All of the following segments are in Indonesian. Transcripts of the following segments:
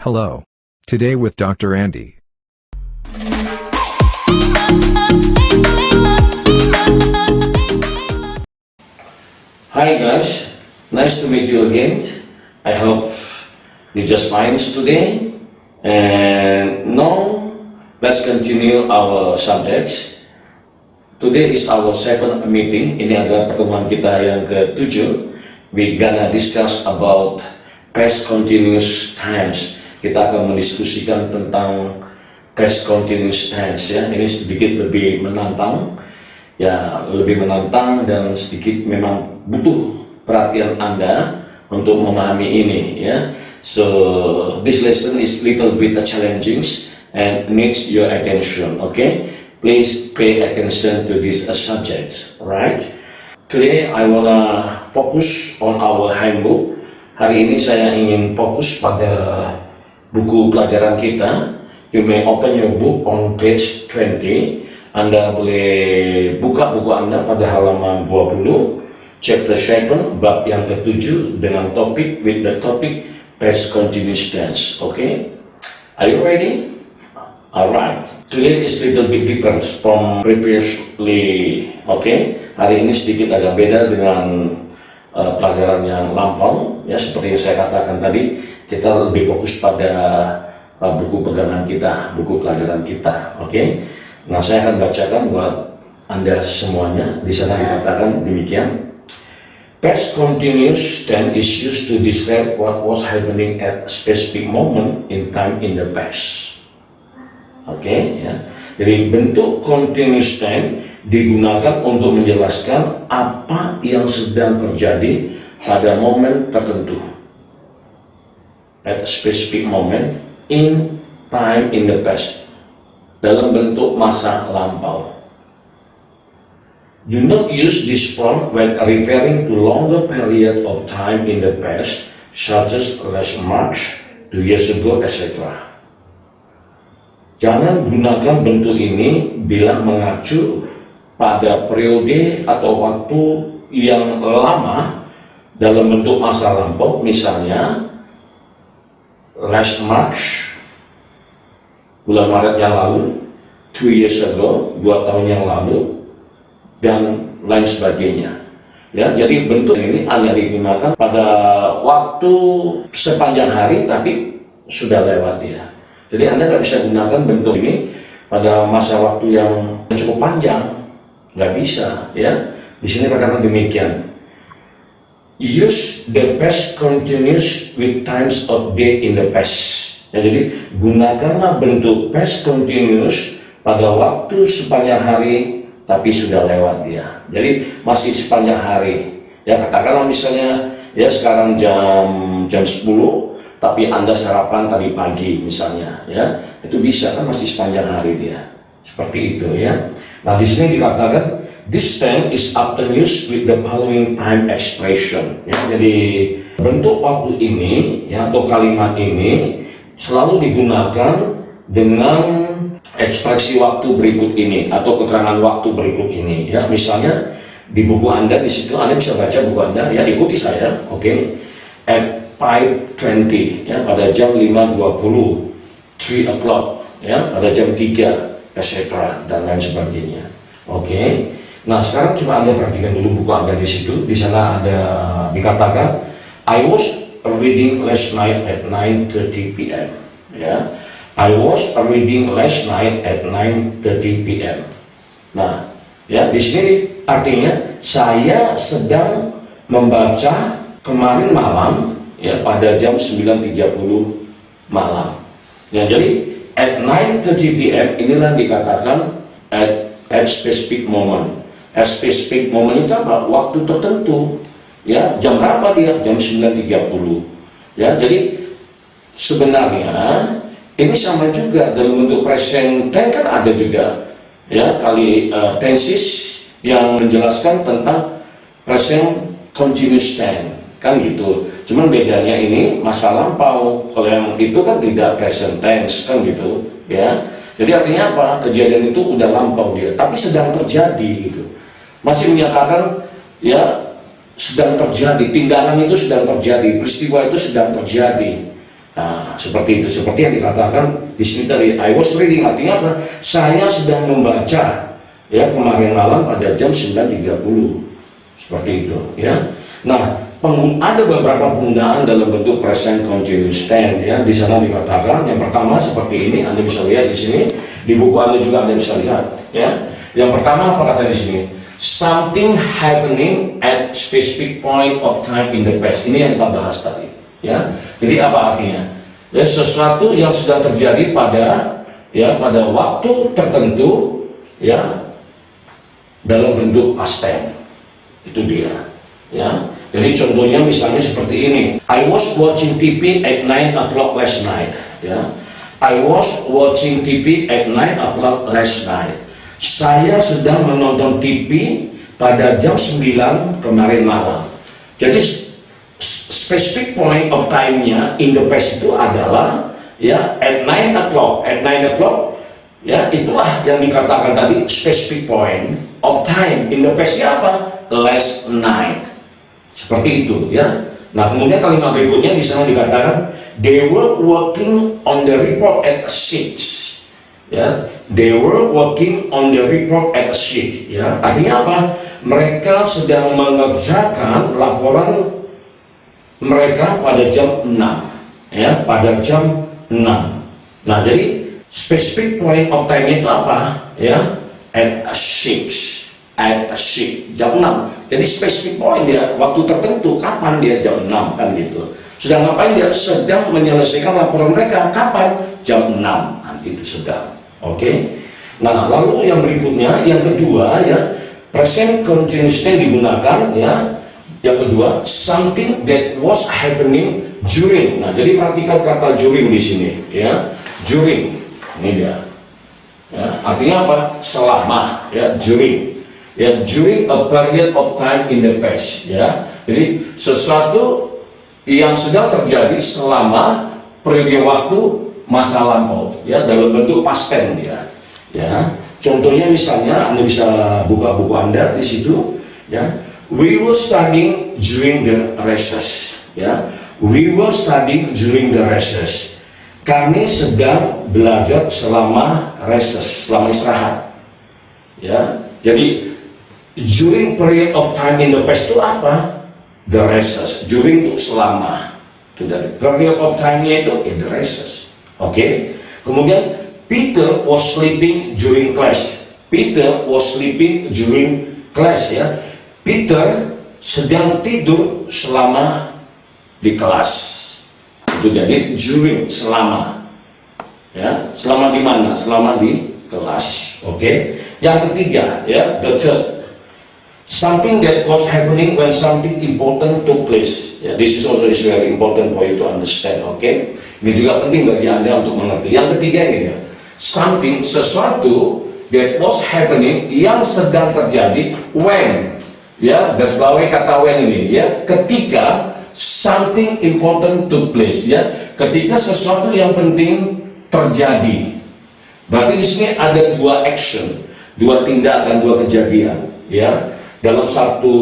Hello. Today with Dr. Andy. Hi guys, nice to meet you again. I hope you just fine today. And now let's continue our subject. Today is our second meeting. Ini adalah pertemuan kita yang ke-7. We gonna discuss about past continuous tense. Kita akan mendiskusikan tentang past continuous tense ya. Ini sedikit lebih menantang. Ya, lebih menantang dan sedikit memang butuh perhatian Anda untuk memahami ini ya. So this lesson is little bit challenging and needs your attention. Okay, please pay attention to this subject. Alright. Today I wanna focus on our handbook. Hari ini saya ingin fokus pada buku pelajaran kita. You may open your book on page 20. Anda boleh buka buku Anda pada halaman 20, chapter 7, bab yang ke-7 dengan topik with the topic past continuous tense. Okay? Are you ready? Alright. Today is little bit different from previously. Okay? Hari ini sedikit agak beda dengan pelajaran yang lampau. Ya, seperti yang saya katakan tadi, kita lebih fokus pada buku pegangan kita, buku pelajaran kita. Okay? Nah, saya akan bacakan buat Anda semuanya. Di sana dikatakan demikian. Past continuous tense is used to describe what was happening at a specific moment in time in the past. Oke, ya. Jadi bentuk continuous tense digunakan untuk menjelaskan apa yang sedang terjadi pada momen tertentu. At a specific moment in time in the past. Dalam bentuk masa lampau. Do not use this form when referring to longer period of time in the past, such as last March, 2 years ago, etc. Jangan gunakan bentuk ini bila mengacu pada periode atau waktu yang lama dalam bentuk masa lampau, misalnya last March, bulan Maret yang lalu, 2 years ago, 2 tahun yang lalu, dan lain sebagainya. Ya, jadi bentuk ini hanya digunakan pada waktu sepanjang hari, tapi sudah lewat ya. Jadi Anda nggak bisa gunakan bentuk ini pada masa waktu yang cukup panjang, nggak bisa ya. Di sini katakan demikian. Use the past continuous with times of day in the past. Ya, jadi gunakanlah bentuk past continuous pada waktu sepanjang hari tapi sudah lewat ya. Jadi masih sepanjang hari. Ya, katakanlah misalnya ya sekarang jam 10 tapi Anda sarapan tadi pagi misalnya ya. Itu bisa kan, masih sepanjang hari dia. Seperti itu ya. Nah, di sini dikatakan this tense is often used with the following time expression ya. Jadi bentuk waktu ini ya atau kalimat ini selalu digunakan dengan ekspresi waktu berikut ini atau keterangan waktu berikut ini ya. Misalnya di buku Anda, di situ Anda bisa baca buku Anda ya, ikuti saya. Oke. At 5:20 ya, pada jam 5:20, 3 o'clock ya, pada jam 3, etc. dan lain sebagainya. Oke. Nah, sekarang coba Anda perhatikan dulu buku Anda di situ. Di sana ada dikatakan I was reading last night at 9:30 p.m. ya. I was reading last night at 9:30 p.m. Nah, ya di sini artinya saya sedang membaca kemarin malam ya pada jam 9:30 malam. Ya, jadi at 9:30 p.m. inilah dikatakan at specific moment. At specific moment itu apa? Waktu tertentu. Ya, jam berapa dia? Jam 9:30. Ya, jadi sebenarnya ini sama juga dalam bentuk present tense kan ada juga ya kali tenses yang menjelaskan tentang present continuous tense kan gitu. Cuman bedanya ini masa lampau, kalau yang itu kan tidak present tense kan gitu ya. Jadi artinya apa? Kejadian itu udah lampau dia, tapi sedang terjadi gitu. Masih menyatakan ya sedang terjadi, tindakan itu sedang terjadi, peristiwa itu sedang terjadi. Nah, seperti itu, seperti yang dikatakan di sini tadi, I was reading, artinya apa? Saya sedang membaca, ya, kemarin malam pada jam 9.30, seperti itu, ya. Nah, ada beberapa penggunaan dalam bentuk present continuous tense, ya. Di sana dikatakan yang pertama seperti ini, Anda bisa lihat di sini, di buku Anda juga Anda bisa lihat, ya. Yang pertama apa kata di sini? Something happening at specific point of time in the past. Ini yang kita bahas tadi, ya. Jadi apa artinya? Ya, sesuatu yang sudah terjadi pada waktu tertentu, ya, dalam bentuk past tense. Itu dia, ya. Jadi contohnya misalnya seperti ini. I was watching TV at 9 o'clock last night, ya. I was watching TV at 9 o'clock last night. Saya sedang menonton TV pada jam 9 kemarin malam. Jadi specific point of time-nya in the past itu adalah, ya, at 9 o'clock. At 9 o'clock, ya, itulah yang dikatakan tadi specific point of time in the past-nya apa? Last night. Seperti itu, ya. Nah, kemudian kalimat berikutnya di sana dikatakan they were working on the report at 6. Ya, they were working on the report at 6. Ya, artinya apa? Mereka sedang mengerjakan laporan mereka pada jam 6, ya, pada jam 6. Nah, jadi specific point of time itu apa? Ya, at 6, jam 6. Jadi specific point dia, waktu tertentu, kapan dia jam 6, kan gitu. Sedang ngapain dia? Sedang menyelesaikan laporan mereka, kapan? Jam 6, nah, itu sedang. Oke. Nah, lalu yang berikutnya, yang kedua, ya, present continuous tense digunakan, ya. Yang kedua, something that was happening during. Nah, jadi perhatikan kata during di sini, ya. During, ini dia. Ya, artinya apa? Selama, ya, during. Ya, during a period of time in the past, ya. Jadi sesuatu yang sedang terjadi selama periode waktu masa lampau, ya, dalam bentuk past tense dia, ya. Contohnya misalnya Anda bisa buka buku Anda di situ, ya. We were studying during the recess, ya. We were studying during the recess. Kami sedang belajar selama recess, selama istirahat, ya. Jadi during period of time in the past itu apa? The recess. During itu selama. Itu dari period of time-nya itu in the recess. Oke. Kemudian Peter was sleeping during class. Peter was sleeping during class, ya. Peter sedang tidur selama di kelas. Itu jadi during, selama. Ya, selama di mana? Selama di kelas. Oke. Yang ketiga, ya, the third. Something that was happening when something important took place. Ya, this is also very important for you to understand. Oke. Ini juga penting bagi Anda untuk mengerti. Yang ketiga ini, ya, something, sesuatu that was happening, yang sedang terjadi when, ya, garis bawahi kata when ini, ya, ketika something important took place, ya, ketika sesuatu yang penting terjadi. Berarti di sini ada dua action, dua tindakan, dua kejadian, ya, dalam satu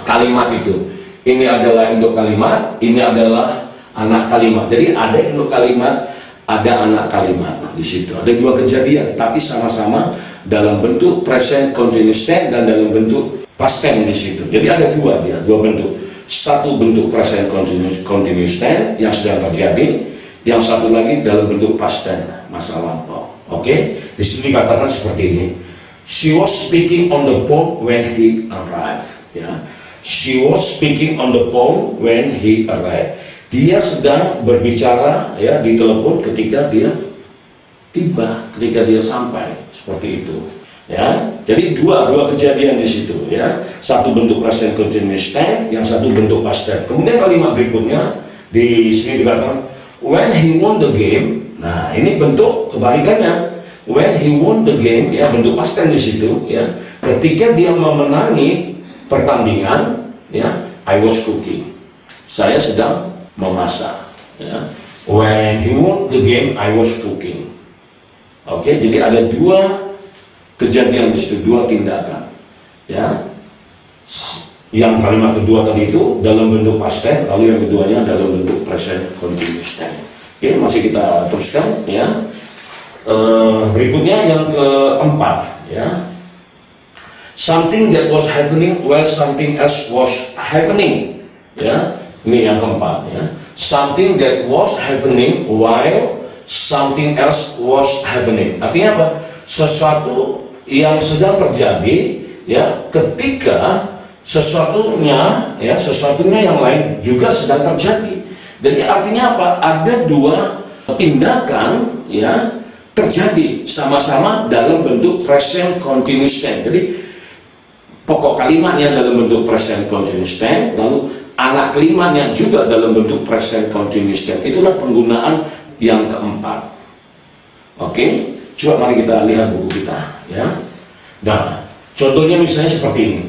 kalimat itu. Ini adalah induk kalimat, ini adalah anak kalimat. Jadi ada induk kalimat, ada anak kalimat. Nah, di situ ada dua kejadian, tapi sama-sama dalam bentuk present continuous tense dan dalam bentuk past tense di situ. Jadi ada dua bentuk. Satu bentuk present continuous tense yang sedang terjadi, yang satu lagi dalam bentuk past tense, masa lampau. Oke, di sini dikatakan seperti ini. She was speaking on the phone when he arrived. Ya, she was speaking on the phone when he arrived. Dia sedang berbicara, ya, di telepon ketika dia tiba, ketika dia sampai, seperti itu. Ya, jadi dua kejadian di situ, ya. Satu bentuk present continuous tense, yang satu bentuk past tense. Kemudian kalimat berikutnya di sini dikatakan when he won the game. Nah, ini bentuk kebalikannya. When he won the game, ya, bentuk past tense di situ, ya. Ketika dia memenangi pertandingan, ya, I was cooking. Saya sedang memasak, ya. When he won the game, I was cooking. Oke, jadi ada dua kejadian di situ, dua tindakan, ya. Yang kalimat kedua tadi itu dalam bentuk past tense, lalu yang keduanya dalam bentuk present continuous tense. Oke, masih kita teruskan ya. Berikutnya yang keempat ya. Something that was happening while something else was happening. Ya, ini yang keempat ya. Something that was happening while something else was happening. Artinya apa? Sesuatu yang sedang terjadi ya ketika sesuatunya yang lain juga sedang terjadi. Jadi artinya apa? Ada dua tindakan ya terjadi sama-sama dalam bentuk present continuous tense. Jadi pokok kalimatnya dalam bentuk present continuous tense, lalu anak kalimatnya juga dalam bentuk present continuous tense. Itulah penggunaan yang keempat. Oke, coba mari kita lihat buku kita ya. Nah, contohnya misalnya seperti ini.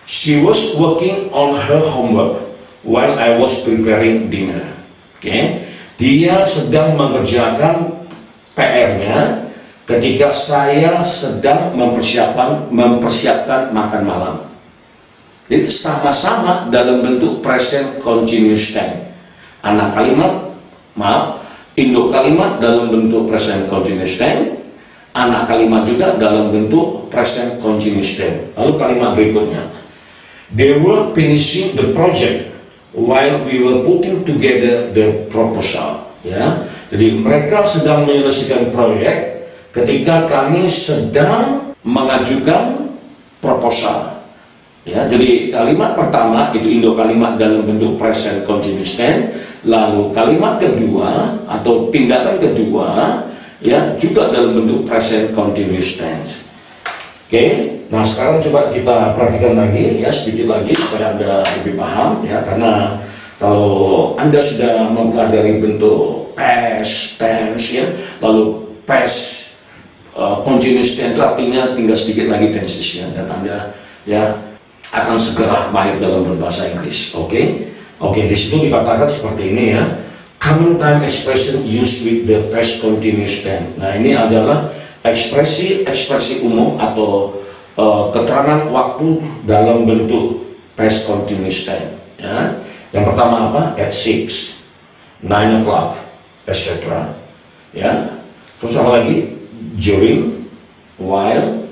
She was working on her homework while I was preparing dinner. Oke, dia sedang mengerjakan PR-nya ketika saya sedang mempersiapkan makan malam. Jadi sama-sama dalam bentuk present continuous tense. Induk kalimat dalam bentuk present continuous tense, anak kalimat juga dalam bentuk present continuous tense. Lalu kalimat berikutnya. They were finishing the project while we were putting together the proposal. Ya, jadi mereka sedang menyelesaikan proyek ketika kami sedang mengajukan proposal. Ya, jadi kalimat pertama itu induk kalimat dalam bentuk present continuous tense, lalu kalimat kedua atau tindakan kedua ya juga dalam bentuk present continuous tense. Oke, nah sekarang coba kita perhatikan lagi ya sedikit lagi supaya Anda lebih paham ya, karena kalau Anda sudah mempelajari bentuk past tense ya, lalu past continuous tense itu artinya tinggal sedikit lagi tensesnya dan Anda ya akan segera mahir dalam berbahasa Inggris. Oke, di situ dikatakan seperti ini ya. Common time expression used with the past continuous tense. Nah, ini adalah ekspresi umum atau keterangan waktu dalam bentuk past continuous tense ya. Yang pertama apa? At 6, 9 o'clock, etc. Ya. Terus apa lagi? During, while,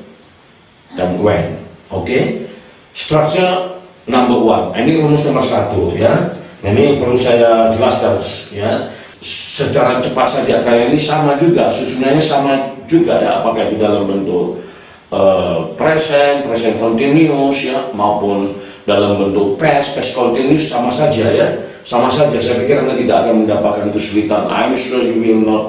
dan when. Oke. Structure number 1. Ini rumus nomor 1 ya. Ini perlu saya jelaskan ya. Secara cepat saja, karena ini sama juga, susunannya sama juga ya, apakah itu dalam bentuk present continuous ya, maupun dalam bentuk past continuous, sama saja ya, sama saja. Saya pikir Anda tidak akan mendapatkan kesulitan. I'm sure you will not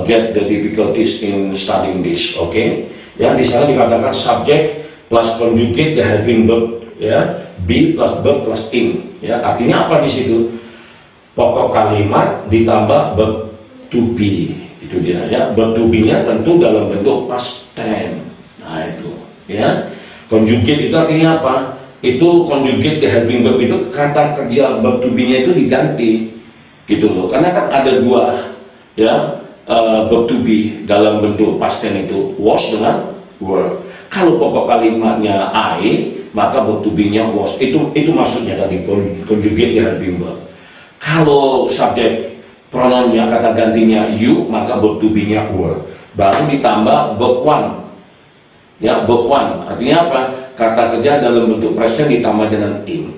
get the difficulties in studying this. Oke, ya, di sana dikatakan subject plus conjugate the helping verb ya, be plus verb plus in ya, artinya apa di situ? Pokok kalimat ditambah verb to be, itu dia ya. Verb to be-nya tentu dalam bentuk past tense. Nah itu ya. Conjugate itu artinya apa? Itu conjugate the helping verb itu kata kerja verb to be-nya itu diganti gitu loh. Karena kan ada dua ya verb to be dalam bentuk past tense itu, was dengan were. Kalau pokok kalimatnya I, maka verb to be-nya was. Itu maksudnya tadi conjugate the helping verb. Kalau subjek pronounnya kata gantinya you, maka verb to be-nya were. Baru ditambah verb one. Ya, verb one artinya apa? Kata kerja dalam bentuk present ditambah dengan in.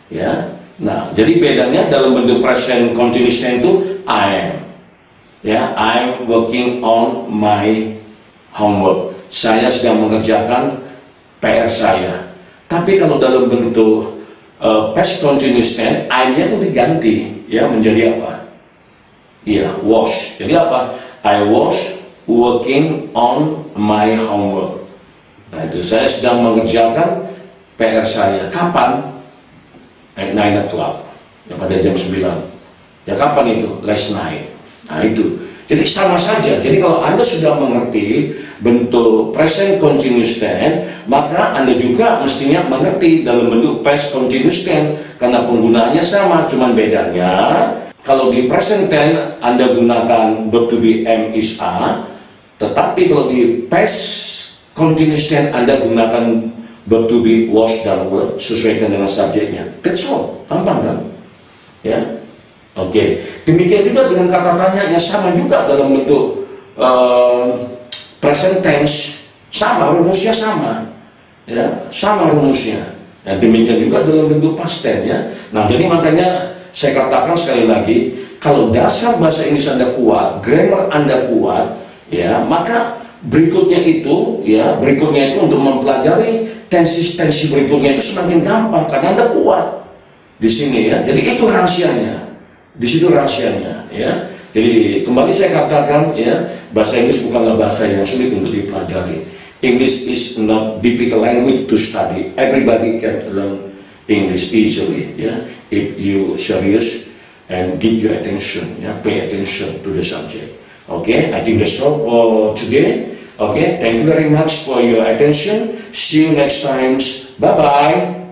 Ya. Nah, jadi bedanya dalam bentuk present continuous tense itu I am. Ya, I'm working on my homework. Saya sedang mengerjakan PR saya. Tapi kalau dalam bentuk past continuous tense, I-nya itu diganti ya menjadi apa? Iya, was. Jadi apa? I was working on my homework. Nah itu, saya sedang mengerjakan PR saya. Kapan? At 9 o'clock. Ya, pada jam 9. Ya kapan itu? Last night. Nah itu. Jadi sama saja. Jadi kalau Anda sudah mengerti bentuk present continuous tense, maka Anda juga mestinya mengerti dalam bentuk past continuous tense, karena penggunaannya sama, cuman bedanya kalau di present tense Anda gunakan verb to be am is are, tetapi kalau di past continuous tense Anda gunakan verb to be, was, dan were, sesuaikan dengan subjeknya. That's all, gampang kan? Ya, oke. Demikian juga dengan kata tanya yang sama juga dalam bentuk present tense, sama rumusnya sama, ya, sama rumusnya. Dan demikian juga dalam bentuk past tense ya. Nah, jadi makanya saya katakan sekali lagi, kalau dasar bahasa Inggris Anda kuat, grammar Anda kuat, ya, maka berikutnya itu untuk mempelajari tensi berikutnya itu semakin gampang karena Anda kuat di sini ya. Jadi itu rahasianya, di situ rahasianya ya. Jadi kembali saya katakan ya, bahasa Inggris bukanlah bahasa yang sulit untuk dipelajari. English is not difficult language to study. Everybody can learn English easily ya, if you serious and give your attention ya, pay attention to the subject. Okay, I think that's all for today. Okay, thank you very much for your attention. See you next time. Bye bye.